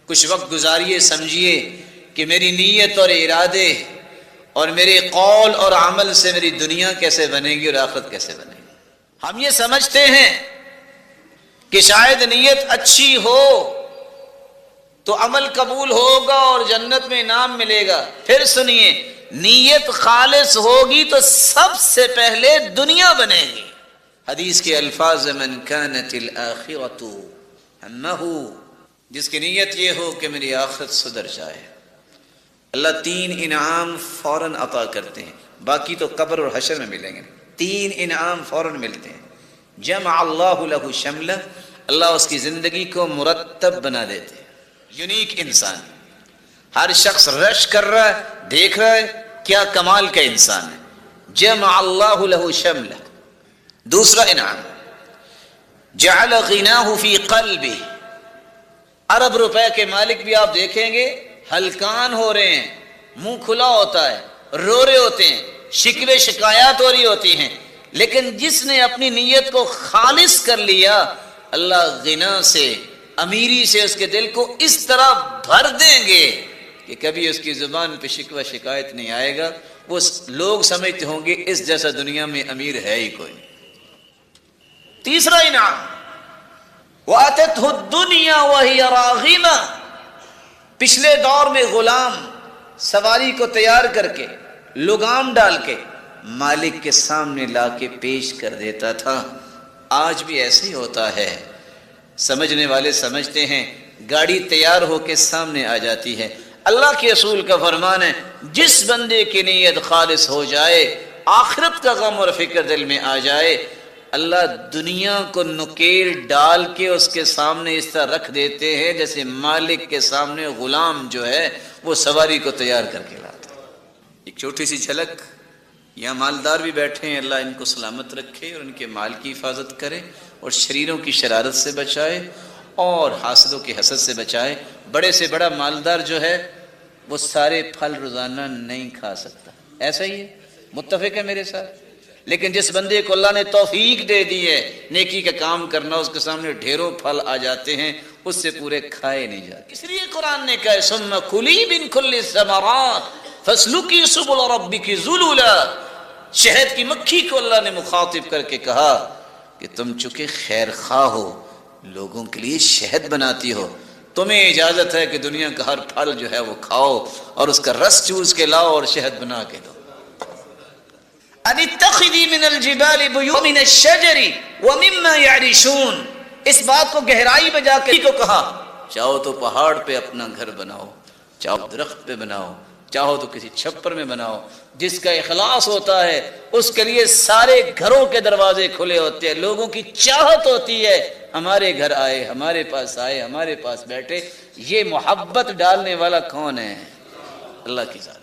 کچھ وقت گزاریے، سمجھیے کہ میری نیت اور ارادے اور میرے قول اور عمل سے میری دنیا کیسے بنے گی اور آخرت کیسے بنے گی۔ ہم یہ سمجھتے ہیں کہ شاید نیت اچھی ہو تو عمل قبول ہوگا اور جنت میں انعام ملے گا۔ پھر سنیے، نیت خالص ہوگی تو سب سے پہلے دنیا بنے گی۔ حدیث کے الفاظ من كانت الآخرۃ ہمہ، جس کی نیت یہ ہو کہ میری آخرت سدھر جائے، اللہ 3 انعام فوراً عطا کرتے ہیں، باقی تو قبر اور حشر میں ملیں گے۔ 3 انعام فوراً ملتے ہیں۔ جمع اللہ لہ شملہ، اللہ اس کی زندگی کو مرتب بنا دیتے ہیں۔ یونیک انسان، ہر شخص رش کر رہا ہے، دیکھ رہا ہے کیا کمال کا انسان ہے۔ جمع اللہ لہ شملہ۔ دوسرا انعام، جعل غناہ فی قلبہ، ارب روپے کے مالک بھی آپ دیکھیں گے ہلکان ہو رہے ہیں، منہ کھلا ہوتا ہے، رو رہے ہوتے ہیں، شکوے شکایات ہو رہی ہوتی ہیں، لیکن جس نے اپنی نیت کو خالص کر لیا، اللہ غنا سے، امیری سے اس کے دل کو اس طرح بھر دیں گے کہ کبھی اس کی زبان پہ شکوہ شکایت نہیں آئے گا۔ وہ لوگ سمجھتے ہوں گے اس جیسا دنیا میں امیر ہے ہی کوئی۔ تیسرا انعام، وَأَتَتْهُ الدُّنْيَا وَهِيَ رَاغِمَةٌ، پچھلے دور میں غلام سواری کو تیار کر کے، لگام ڈال کے مالک کے سامنے لا کے پیش کر دیتا تھا۔ آج بھی ایسے ہی ہوتا ہے، سمجھنے والے سمجھتے ہیں گاڑی تیار ہو کے سامنے آ جاتی ہے۔ اللہ کے رسول کا فرمان ہے، جس بندے کی نیت خالص ہو جائے، آخرت کا غم اور فکر دل میں آ جائے، اللہ دنیا کو نکیل ڈال کے اس کے سامنے اس طرح رکھ دیتے ہیں جیسے مالک کے سامنے غلام جو ہے وہ سواری کو تیار کر کے لاتا ہے۔ ایک چھوٹی سی جھلک، یہاں مالدار بھی بیٹھے ہیں، اللہ ان کو سلامت رکھے اور ان کے مال کی حفاظت کرے اور شریروں کی شرارت سے بچائے اور حاسدوں کی حسد سے بچائے۔ بڑے سے بڑا مالدار جو ہے وہ سارے پھل روزانہ نہیں کھا سکتا، ایسا ہی ہے، متفق ہے میرے ساتھ۔ لیکن جس بندے کو اللہ نے توفیق دے دی ہے نیکی کا کام کرنا، اس کے سامنے ڈھیروں پھل آ جاتے ہیں، اس سے پورے کھائے نہیں جاتے۔ اس لیے قرآن نے کہا ثم کلی من کل الثمرات فاسلکی سبل ربک ذللا، شہد کی مکھی کو اللہ نے مخاطب کر کے کہا کہ تم چونکہ خیر خواہ ہو، لوگوں کے لیے شہد بناتی ہو، تمہیں اجازت ہے کہ دنیا کا ہر پھل جو ہے وہ کھاؤ اور اس کا رس چوس کے لاؤ اور شہد بنا کے دو۔ ان اتخذی من الجبال بیوتا من الشجر ومما یعرشون، اس بات کو گہرائی میں جا کے کو کہا، چاہو تو پہاڑ پہ اپنا گھر بناؤ، چاہو درخت پہ بناؤ، چاہو تو کسی چھپر میں بناؤ۔ جس کا اخلاص ہوتا ہے اس کے لیے سارے گھروں کے دروازے کھلے ہوتے ہیں، لوگوں کی چاہت ہوتی ہے ہمارے گھر آئے، ہمارے پاس آئے، ہمارے پاس بیٹھے۔ یہ محبت ڈالنے والا کون ہے؟ اللہ کی ذات۔